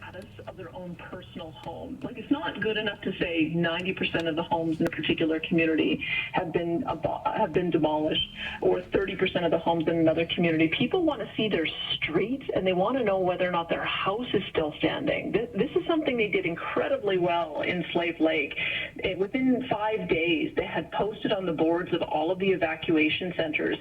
status of their own personal home. Like, it's not good enough to say 90% of the homes in a particular community have been demolished, or 30% of the homes in another community. People want to see their street, and they want to know whether or not their house is still standing. This is something they did incredibly well in Slave Lake. Within 5 days, they had posted on the boards of all of the evacuation centers,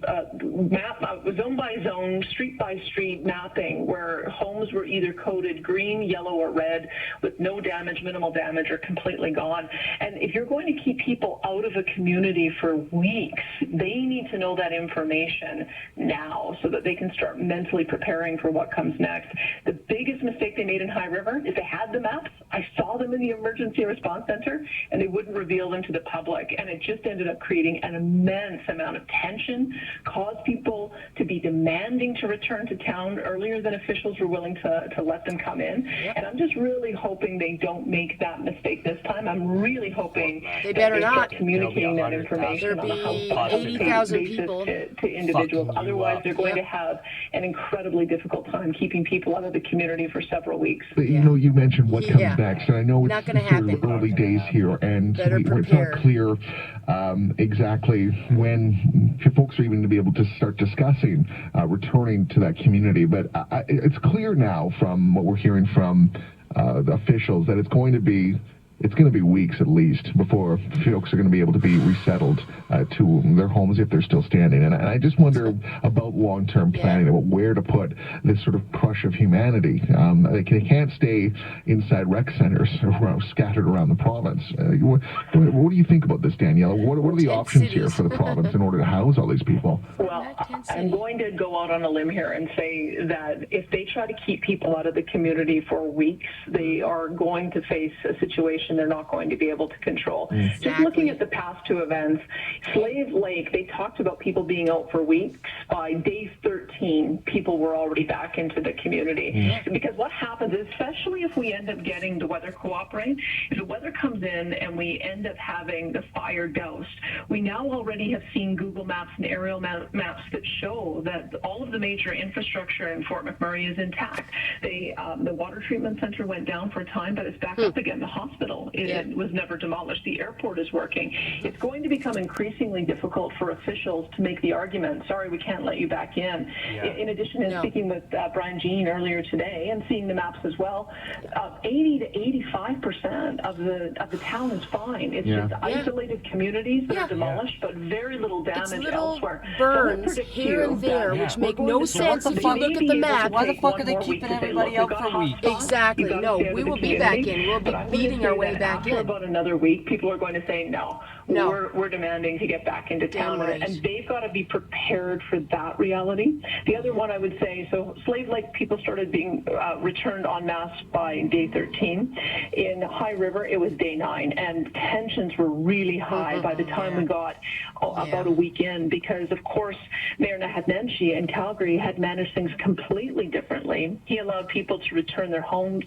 zone by zone, street by street mapping, where homes were either coded green, yellow, or red with no damage, minimal damage, or completely gone. And if you're going to keep people out of a community for weeks, they need to know that information now so that they can start mentally preparing for what comes next. The biggest mistake they made in High River is they had the maps. I saw them in the emergency response center, and they wouldn't reveal them to the public. And it just ended up creating an immense amount of tension, caused people to be demanding to return to town earlier than officials were willing to let them come in. And I'm just really hoping they don't make that mistake this time. I'm really hoping they better not communicating that information on a house 80,000 people to individuals. Otherwise, they're going to have an incredibly difficult time keeping people out of the community for several weeks. But you mentioned what comes next, and I know it's sort of early days here, and it's not clear exactly when folks are even going to be able to start discussing returning to that community. But it's clear now from what we're hearing from the officials that it's going to be weeks at least before folks are going to be able to be resettled to their homes if they're still standing. And I just wonder about long-term planning, about where to put this sort of crush of humanity. They can't stay inside rec centers scattered around the province. What do you think about this, Daniela? What are the options here for the province in order to house all these people? Well, I'm going to go out on a limb here and say that if they try to keep people out of the community for weeks, they are going to face a situation they're not going to be able to control. Exactly. Just looking at the past two events, Slave Lake, they talked about people being out for weeks. By day 13, people were already back into the community. Because what happens, especially if we end up getting the weather cooperate, if the weather comes in and we end up having the fire doused, we now already have seen Google Maps and aerial maps that show that all of the major infrastructure in Fort McMurray is intact. The water treatment center went down for a time, but it's back up again. The hospital, it was never demolished. The airport is working. It's going to become increasingly difficult for officials to make the argument, sorry, we can't let you back in. In addition to speaking with Brian Jean earlier today and seeing the maps as well, 80 to 85% of the town is fine. It's just isolated communities that are demolished, but very little damage elsewhere. Burns here and there, which make no sense if you look at the map. Why the fuck are they keeping everybody out for weeks? Exactly. No, we will be back in. We'll be beating our way back in. After about another week, people are going to say, no. We're demanding to get back into town. Right. And they've got to be prepared for that reality. The other one I would say, so Slave Lake people started being returned en masse by day 13. In High River, it was day 9. And tensions were really high by the time we got about a week in, because, of course, Mayor Nahatnenshi in Calgary had managed things completely differently. He allowed people to return their homes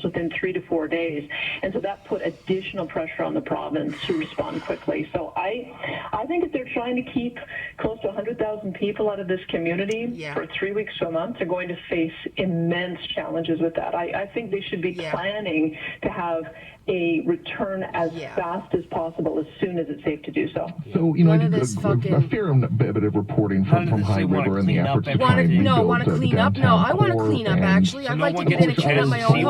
within 3 to 4 days. And so that put additional pressure on the province to respond quickly. So I think if they're trying to keep close to 100,000 people out of this community for 3 weeks to a month, they're going to face immense challenges with that. I think they should be planning to have a return as fast as possible, as soon as it's safe to do so. So, I did a fair bit of reporting from High River and the efforts to try and rebuild want to clean up? No, I want to clean up, actually. I'd like to get in and clean up my own home.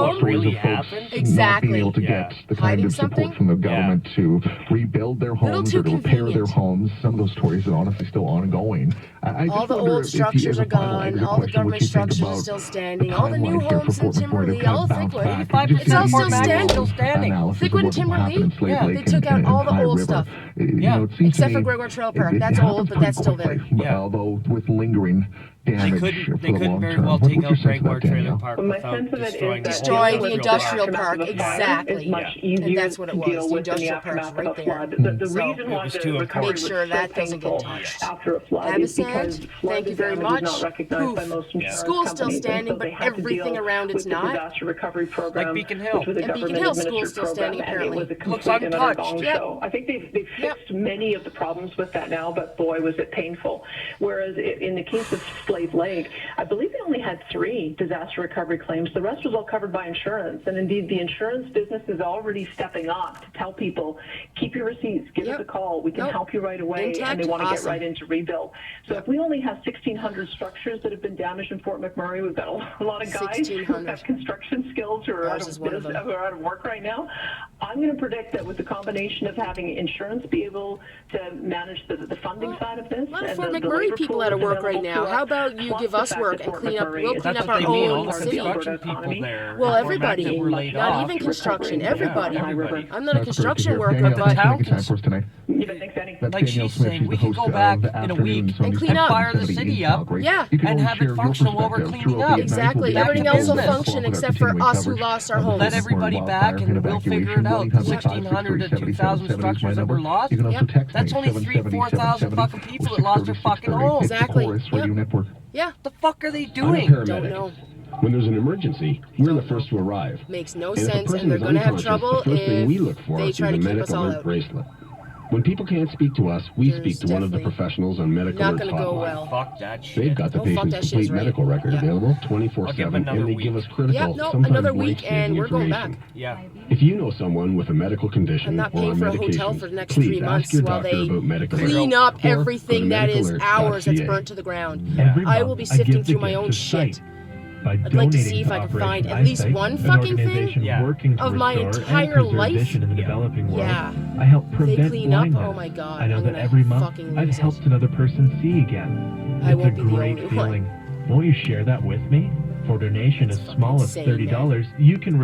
Not being able to get the kind of support from the government to rebuild their homes or to repair their homes. Some of those stories are honestly still ongoing. All the old structures are gone. All the government structures are still standing. All the new homes in Timberley, all of Thickwood, it's all still standing. Thickwood and Timberley, they took out all the old stuff. Except for Gregoire Trail Park. That's old, but that's still there. Although with lingering damage they couldn't very well take out Gregoire Trailer Park without destroying the industrial park. Exactly. It's much easier and that's what it was. The industrial park's right there. The reason why the recovery make sure that doesn't get touched. After a flood is because thank you very much. Not recognized by most School's still standing, but everything around it's not. Disaster recovery program, like Beacon Hill. And Beacon Hill school's still standing apparently. Looks untouched. I think they've fixed many of the problems with that now, but boy, was it painful. Whereas in the case of Slave Lake, I believe they only had 3 disaster recovery claims. The rest was all covered by insurance. And indeed, the insurance business is already stepping up to tell people, keep your receipts, give us a call. We can help you right away. And they want to get right into rebuild. So if we only have 1,600 structures that have been damaged in Fort McMurray, we've got a lot of guys who have construction skills who are out of work right now. I'm going to predict that with the combination of having insurance be able to manage the funding side of this. A lot of Fort McMurray people out of work right now. How about you give us work and clean up? We'll clean up our own city. Well, everybody, not even construction. Everybody. I'm not a construction worker, but like she's saying, we can go back in a week and clean up, fire the city up, yeah, and have it function while we're cleaning up. Exactly. Everything else will function except for us who lost our homes. Let everybody back, and we'll figure it out. 1,600 to 2,000 structures that were lost. That's only 3,000 to 4,000 fucking people that lost their fucking homes. Exactly. Yeah. The fuck are they doing? Don't know. When there's an emergency, we're the first to arrive. Makes no sense, and they're going to have trouble if they try to keep us all out. Bracelet. When people can't speak to us, we speak to one of the professionals on medical alert hotline. Not going to go well. Fuck that shit. They've got the patient's complete medical record available 24/7, and they give us critical, sometimes another week, and we're going back. Yeah. If you know someone with a medical condition I'm not or paying a for a medication, hotel for the next please 3 months ask your while doctor they about medical clean up everything that is alert.ca. ours that's burnt to the ground. Every I will month, be sifting give the through my gift own to shit. Sight by I'd like to donating see if I can Operation find at least Eyesight, one an fucking organization thing working to of my restore entire and preserve life. vision in the developing world. Yeah. I help They prevent clean up. blindness. Oh my God. I know I'm that gonna every month fucking I've lose helped it. another person see again. I It's won't a be the great only one. feeling. Won't you share that with me? For donation as small as insane, $30, you can